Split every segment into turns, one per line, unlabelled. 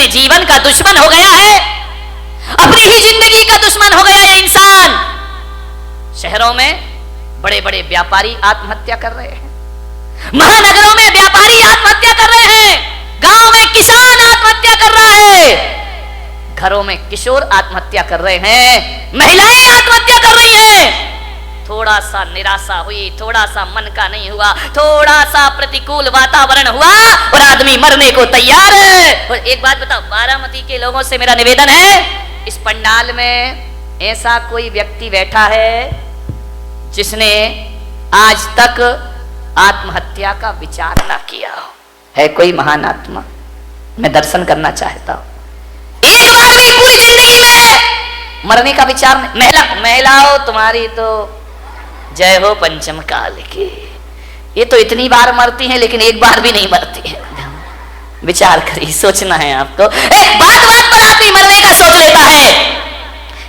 अपने जीवन का दुश्मन हो गया है, अपनी ही जिंदगी का दुश्मन हो गया ये इंसान। शहरों में बड़े बड़े व्यापारी आत्महत्या कर रहे हैं, महानगरों में व्यापारी आत्महत्या कर रहे हैं, गांव में किसान आत्महत्या कर रहा है, घरों में किशोर आत्महत्या कर रहे हैं, महिलाएं आत्महत्या कर रही हैं। थोड़ा सा निराशा हुई, थोड़ा सा मन का नहीं हुआ, थोड़ा सा प्रतिकूल वातावरण हुआ और आदमी मरने को तैयार है। और एक बात बताओ, बारामती के लोगों से मेरा निवेदन है, इस पंडाल में ऐसा कोई व्यक्ति बैठा है जिसने आज तक आत्महत्या का विचार ना किया हो? है कोई महान आत्मा? मैं दर्शन करना चाहता हूं। एक बार भी पूरी जिंदगी में मरने का विचार नहीं। महिलाओं तुम्हारी तो जय हो पंचम काल की, ये तो इतनी बार मरती हैं लेकिन एक बार भी नहीं मरती है। विचार करिए, सोचना है आपको। एक बात बात पर आदमी मरने का सोच लेता है।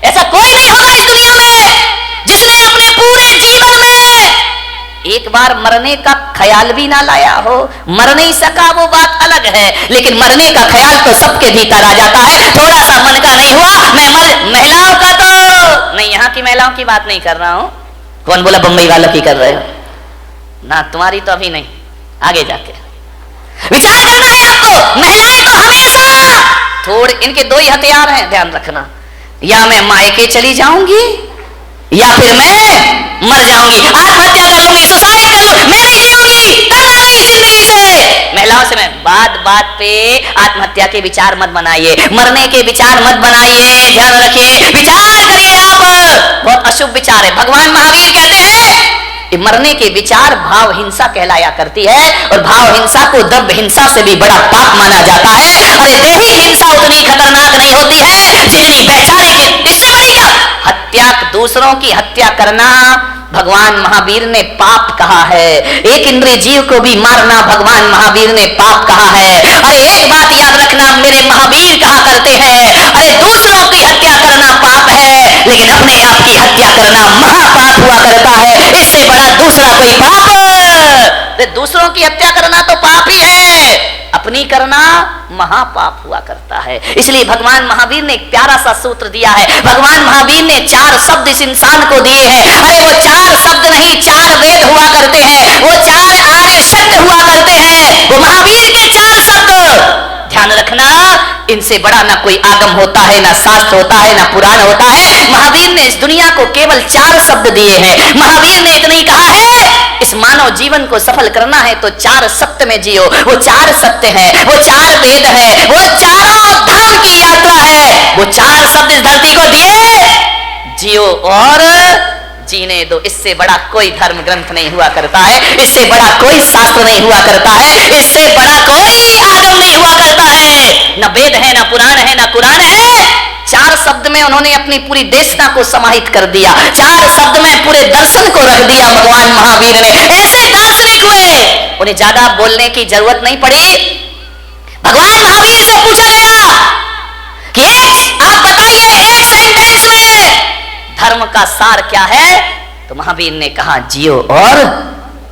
ऐसा कोई नहीं होगा इस दुनिया में जिसने अपने पूरे जीवन में एक बार मरने का ख्याल भी ना लाया हो। मर नहीं सका वो बात अलग है, लेकिन मरने का ख्याल तो सबके भीतर आ जाता है। थोड़ा सा मन का नहीं हुआ, मैं महिलाओं का तो नहीं, यहाँ की महिलाओं की बात नहीं कर रहा हूं। कौन बोला बंबई वालों की कर रहे हो? ना, तुम्हारी तो अभी नहीं, आगे जाके विचार करना है आपको। महिलाएं तो हमेशा थोड़े, इनके दो ही हथियार हैं, ध्यान रखना, या मैं मायके चली जाऊंगी या फिर मैं मर जाऊंगी, आत्महत्या कर लूंगी, सुसाइड कर लूंगी, मैं नहीं जीऊंगी, करना नहीं जिंदगी से। महिलाओं से मैं बात बात पे आत्महत्या के विचार मत बनाइए, मरने के विचार मत बनाइए, ध्यान रखिए, विचार करिए आप। बहुत अशुभ विचार है। भगवान महावीर कहते हैं कि मरने के विचार भाव हिंसा कहलाया करती है, और भाव हिंसा को द्रव्य हिंसा से भी बड़ा पाप माना जाता है। अरे देही हिंसा उतनी खतरनाक नहीं होती है जितनी बेचारे की, इससे बड़ी क्या हत्या, दूसरों की हत्या करना भगवान महावीर ने पाप कहा है। एक इंद्रिय जीव को भी मारना भगवान महावीर ने पाप कहा है। अरे एक बात याद रखना, मेरे महावीर कहा करते हैं, अरे दूसरों की हत्या करना पाप है, लेकिन अपने आप की हत्या करना महापाप हुआ करता है। इससे बड़ा दूसरा कोई पाप? दूसरों की हत्या करना तो पाप ही है, अपनी करना महापाप हुआ करता है। इसलिए भगवान महावीर ने एक प्यारा सा सूत्र दिया है। भगवान महावीर ने 4 शब्द इस इंसान को दिए हैं। अरे वो 4 शब्द नहीं, 4 वेद हुआ करते हैं, वो 4 आर्य सत्य हुआ करते हैं, वो महावीर के 4 शब्द। ध्यान रखना, इनसे बड़ा ना कोई आगम होता है, ना शास्त्र होता है, ना पुराण होता है। महावीर ने इस दुनिया को केवल 4 शब्द दिए हैं। महावीर ने इतना ही कहा है, इस मानव जीवन को सफल करना है तो 4 सत्य में जियो। वो 4 सत्य है, वो 4 वेद है, वो चारों धाम की यात्रा है। वो 4 शब्द इस धरती को दिए, जियो और जीने दो। इससे बड़ा कोई धर्म ग्रंथ नहीं हुआ करता है, इससे बड़ा कोई शास्त्र नहीं हुआ करता है, इससे बड़ा कोई आगम नहीं हुआ करता है। न वेद है, न पुराण है, न कुरान है। 4 शब्द में उन्होंने अपनी पूरी देशना को समाहित कर दिया। 4 शब्द में पूरे दर्शन को रख दिया भगवान महावीर ने। ऐसे दार्शनिक हुए, उन्हें ज्यादा बोलने की जरूरत नहीं पड़ी। भगवान महावीर से पूछा गया कि आप बताइए एक सेंटेंस में धर्म का सार क्या है, तो महावीर ने कहा जियो और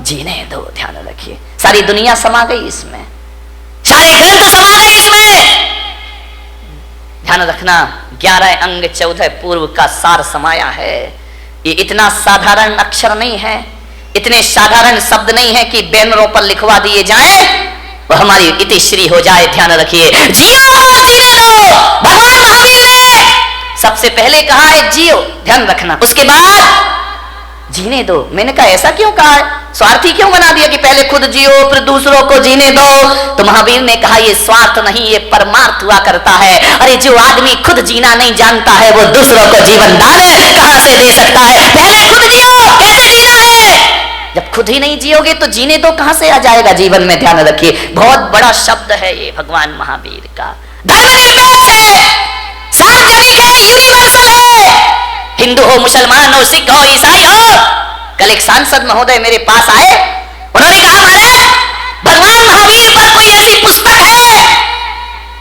जीने दो। ध्यान रखिए, सारी दुनिया समा गई इसमें, सारे ग्रंथ समा गए इसमें। ध्यान रखना, 11 अंग 14 पूर्व का सार समाया है। ये इतना साधारण अक्षर नहीं है, इतने साधारण शब्द नहीं है कि बैनरों पर लिखवा दिए जाएं और हमारी इतिश्री हो जाए। ध्यान रखिए, जियो और जीने दो। भगवान महावीर ने सबसे पहले कहा है जियो, ध्यान रखना, उसके बाद जीने दो। मैंने कहा ऐसा क्यों कहा है, स्वार्थी क्यों बना दिया कि पहले खुद जियो फिर दूसरों को जीने दो? तो महावीर ने कहा ये स्वार्थ नहीं, ये परमार्थ हुआ करता है। अरे जो आदमी खुद जीना नहीं जानता है वो दूसरों को जीवन दान कहां से दे सकता है? पहले खुद जियो, कैसे जीना है? जब खुद ही नहीं जियोगे तो जीने दो कहां से आ जाएगा जीवन में? ध्यान रखिए, बहुत बड़ा शब्द है ये भगवान महावीर का। धर्मनिरपेक्ष है, सार्वजनिक है, यूनिवर्सल है। हिंदू हो, मुसलमान हो, सिख हो, ईसाई हो। कल एक सांसद महोदय मेरे पास आए, उन्होंने कहा महाराज भगवान महावीर पर कोई ऐसी पुस्तक है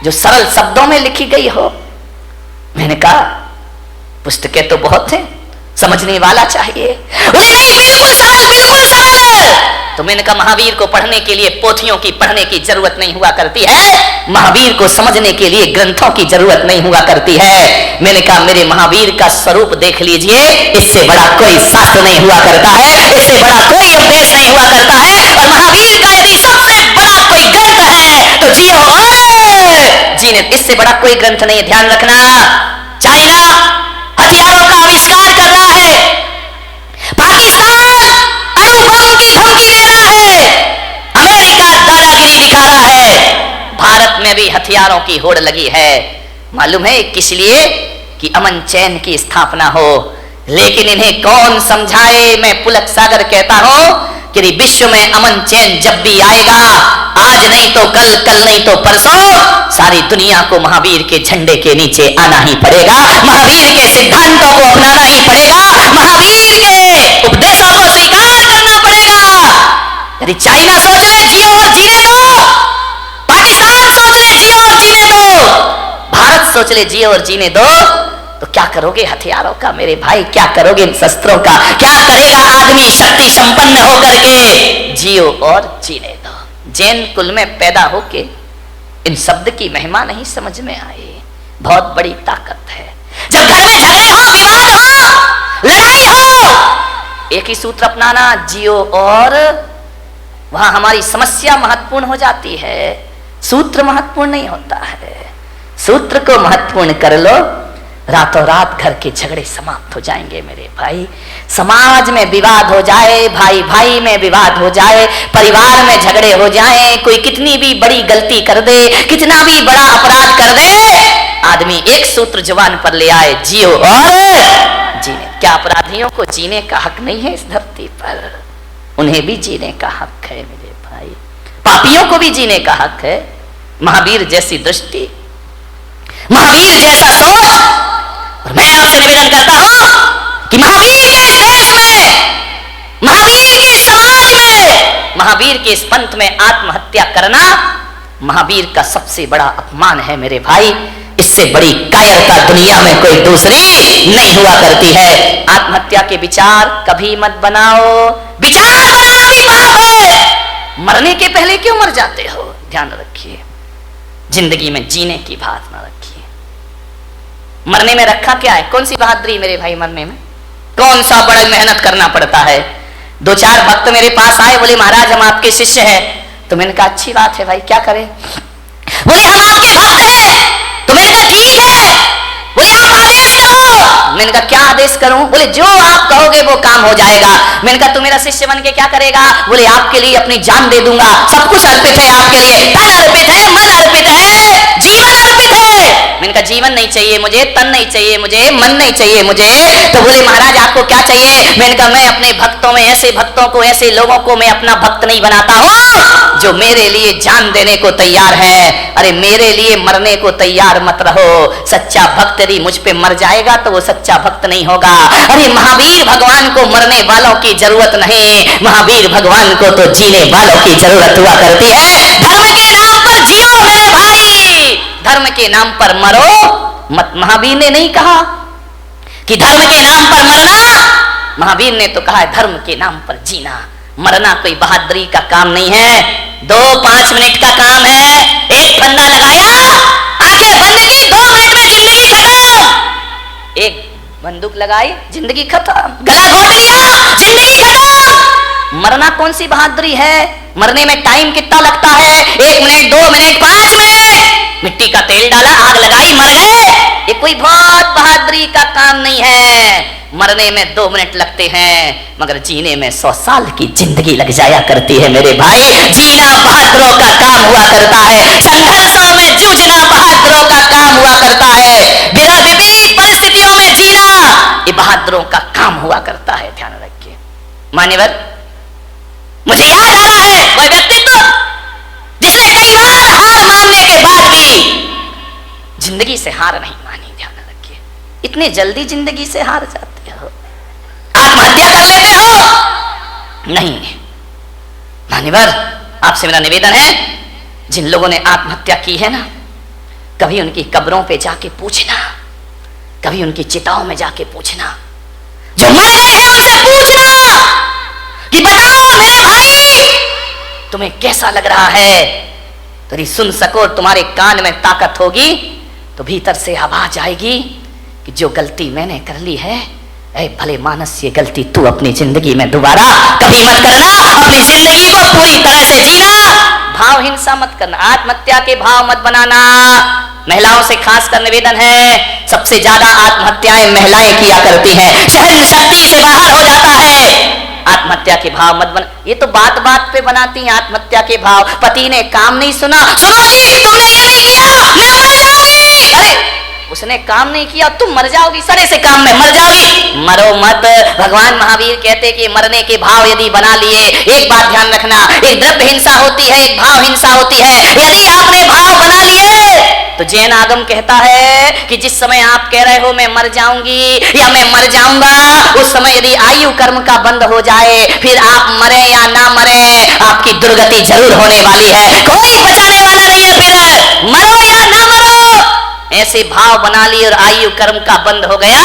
जो सरल शब्दों में लिखी गई हो? मैंने कहा पुस्तकें तो बहुत हैं, समझने वाला चाहिए। बोले नहीं, बिल्कुल सरल, बिल्कुल सरल। तो मैंने कहा महावीर को पढ़ने के लिए पोथियों की पढ़ने की जरूरत नहीं हुआ करती है, महावीर को समझने के लिए ग्रंथों की जरूरत नहीं हुआ करती है। मैंने कहा मेरे महावीर का स्वरूप देख लीजिए, इससे बड़ा कोई शास्त्र नहीं हुआ करता है, इससे बड़ा कोई उपदेश नहीं हुआ करता है। और महावीर का यदि सबसे बड़ा कोई ग्रंथ है तो जियो और जीने, इससे बड़ा कोई ग्रंथ नहीं। ध्यान रखना, चाइना हथियारों का आविष्कार कर रहा है, पाकिस्तान अणु बम की धमकी दे रहा है, अमेरिका दादागिरी दिखा रहा है, भारत में भी हथियारों की होड़ लगी है। मालूम है किस लिए? कि अमन चैन की स्थापना हो। लेकिन इन्हें कौन समझाए? मैं पुलक सागर कहता हूं कि विश्व में अमन चैन जब भी आएगा, आज नहीं तो कल, कल नहीं तो परसों, सारी दुनिया को महावीर के झंडे के नीचे आना ही पड़ेगा, महावीर के सिद्धांतों को अपनाना ही पड़ेगा, महावीर के उपदेशों को स्वीकार करना पड़ेगा। यदि चाइना सोच ले जियो और जीने दो, पाकिस्तान सोच ले जियो और जीने दो, भारत सोच ले जियो और जीने दो, तो क्या करोगे हथियारों का मेरे भाई? क्या करोगे इन शस्त्रों का? क्या करेगा आदमी शक्ति संपन्न होकर के? जियो और जीने दो। जैन कुल में पैदा होके इन शब्द की महिमा नहीं समझ में आई, बहुत बड़ी ताकत है। जब घर में झगड़े हो, विवाद हो, लड़ाई हो, एक ही सूत्र अपनाना, जियो और, वहां हमारी समस्या महत्वपूर्ण हो जाती है, सूत्र महत्वपूर्ण नहीं होता है। सूत्र को महत्वपूर्ण कर लो, रातों रात घर के झगड़े समाप्त हो जाएंगे मेरे भाई। समाज में विवाद हो जाए, भाई भाई में विवाद हो जाए, परिवार में झगड़े हो जाए, कोई कितनी भी बड़ी गलती कर दे, कितना भी बड़ा अपराध कर दे, आदमी एक सूत्र जुबान पर ले आए, जियो और जीने। क्या अपराधियों को जीने का हक नहीं है इस धरती पर? उन्हें भी जीने का हक है मेरे भाई, पापियों को भी जीने का हक है। महावीर जैसी दृष्टि, महावीर जैसा सोच, और मैं आपसे निवेदन करता हूं कि महावीर के इस देश में, महावीर के समाज में, महावीर के इस पंथ में आत्महत्या करना महावीर का सबसे बड़ा अपमान है मेरे भाई। इससे बड़ी कायरता दुनिया में कोई दूसरी नहीं हुआ करती है। आत्महत्या के विचार कभी मत बनाओ, विचार बनाना भी पाप है। मरने के पहले क्यों मर जाते हो? ध्यान रखिए, जिंदगी में जीने की भावना रखिए। मरने में रखा क्या है? कौन सी बहादुरी मेरे भाई मरने में? कौन सा बड़ा मेहनत करना पड़ता है? दो चार भक्त मेरे पास आए, बोले महाराज हम आपके शिष्य हैं। तो मैंने कहा अच्छी बात है भाई, क्या करें? बोले हम आपके भक्त हैं। तो मैंने कहा ठीक है, बोले आप आदेश करो। मैंने कहा क्या आदेश करूं? बोले जो आप कहोगे वो काम हो जाएगा। मैंने कहा तू मेरा शिष्य बन के क्या करेगा? बोले आपके लिए अपनी जान दे दूंगा, सब कुछ अर्पित है आपके लिए, तन अर्पित है, मन अर्पित है, जीवन अर्पित है। मैंने कहा जीवन नहीं चाहिए मुझे, तन नहीं चाहिए मुझे, मन नहीं चाहिए मुझे। तो बोले महाराज आपको क्या चाहिए? मैंने कहा मैं अपने भक्तों में ऐसे भक्तों को, ऐसे लोगों को मैं अपना भक्त नहीं बनाता हूं जो मेरे लिए जान देने को तैयार है। अरे मेरे लिए मरने को तैयार मत रहो। सच्चा भक्त यदि मुझ पे मर जाएगा तो वो सच्चा भक्त नहीं होगा। अरे महावीर भगवान को मरने वालों की जरूरत नहीं, महावीर भगवान को तो जीने वालों की जरूरत हुआ करती है। धर्म के नाम पर जियो मेरे भाई, धर्म के नाम पर मरो मत। महावीर ने नहीं कहा कि धर्म के नाम पर मरना, महावीर ने तो कहा है धर्म के नाम पर जीना। मरना कोई बहादुरी का काम नहीं है, 2-5 मिनट का काम है। एक फंदा लगाया, आंखें बंद की, 2 मिनट में जिंदगी खत्म। एक बंदूक लगाई, जिंदगी खत्म। गला घोट लिया, जिंदगी खत्म। मरना कौन सी बहादुरी है? मरने में टाइम कितना लगता है? 1 मिनट, 2 मिनट, 5 मिनट। मिट्टी का तेल डाला, आग लगाई, मर गए। ये कोई बहुत बहादुरी का काम नहीं है। मरने में 2 मिनट लगते हैं, मगर जीने में 100 साल की जिंदगी लग जाया करती है मेरे भाई। जीना बहादुरों का काम हुआ करता है, संघर्षों में जूझना बहादुरों का काम हुआ करता है, विपरीत परिस्थितियों में जीना ये बहादुरों का काम हुआ करता है। ध्यान रखिए मान्यवर, मुझे याद आ रहा है वह व्यक्तित्व जिसने कई बार हार मानने के बाद भी जिंदगी से हार नहीं मानी। ध्यान रखिए, इतने जल्दी जिंदगी से हार जाते हो, आत्महत्या कर लेते हो? नहीं मान्यवर, आपसे मेरा निवेदन है, जिन लोगों ने आत्महत्या की है ना, कभी उनकी कब्रों पे जाके पूछना, कभी उनकी चिताओं में जाके पूछना, जो मर गए हैं उनसे पूछना कि बताओ मेरे भाई तुम्हें कैसा लग रहा है? यदि सुन सको, तुम्हारे कान में ताकत होगी तो भीतर से आवाज आएगी कि जो गलती मैंने कर ली है, ऐ भले मानस, ये गलती तू अपनी जिंदगी में दोबारा कभी मत करना। अपनी जिंदगी को पूरी तरह से जीना, भाव हिंसा मत करना, आत्महत्या के भाव मत बनाना। महिलाओं से खासकर निवेदन है, सबसे ज्यादा आत्महत्याएं महिलाएं किया करती हैं। सहन शक्ति से बाहर हो जाता है। आत्महत्या के भाव मत बना। ये तो बात बात पे बनाती हैं आत्महत्या के भाव। पति ने काम नहीं सुना, सुनो जी तुमने ये नहीं किया, मैं मर जाऊंगी। अरे उसने काम नहीं किया, तुम मर जाओगी, सड़े से काम में मर जाओगी। मरो मत। भगवान महावीर कहते कि मरने के भाव यदि बना लिए, एक बात ध्यान रखना, एक द्रव्य हिंसा होती है, एक भाव हिंसा होती है। यदि आपने भाव बना लिए तो जैन आगम कहता है कि जिस समय आप कह रहे हो मैं मर जाऊंगी या मैं मर जाऊंगा, उस समय यदि आयु कर्म का बंद हो जाए, फिर आप मरे या ना मरे, आपकी दुर्गति जरूर होने वाली है। कोई बचाने वाला नहीं है। फिर मरो या ना मरो, ऐसे भाव बना लिए और आयु कर्म का बंद हो गया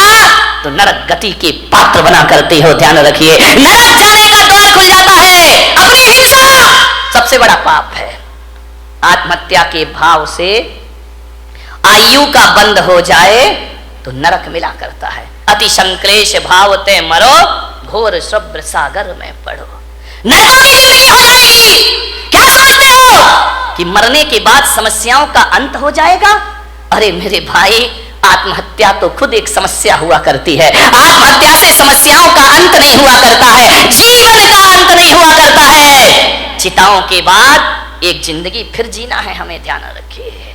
तो नरक गति के पात्र बना करते हो। ध्यान रखिए, नरक जाने का द्वार खुल जाता है। अपनी हिंसा सबसे बड़ा पाप है। आत्महत्या के भाव से आयु का बंद हो जाए तो नरक मिला करता है। अति संक्लेश भाव ते मरो, घोर शुभ्र सागर में पड़ो। नरकों की जिंदगी हो जाएगी। क्या सोचते हो कि मरने के बाद समस्याओं का अंत हो जाएगा? अरे मेरे भाई, आत्महत्या तो खुद एक समस्या हुआ करती है। आत्महत्या से समस्याओं का अंत नहीं हुआ करता है, जीवन का अंत नहीं हुआ करता है। चिताओं के बाद एक जिंदगी फिर जीना है, हमें ध्यान रखिए।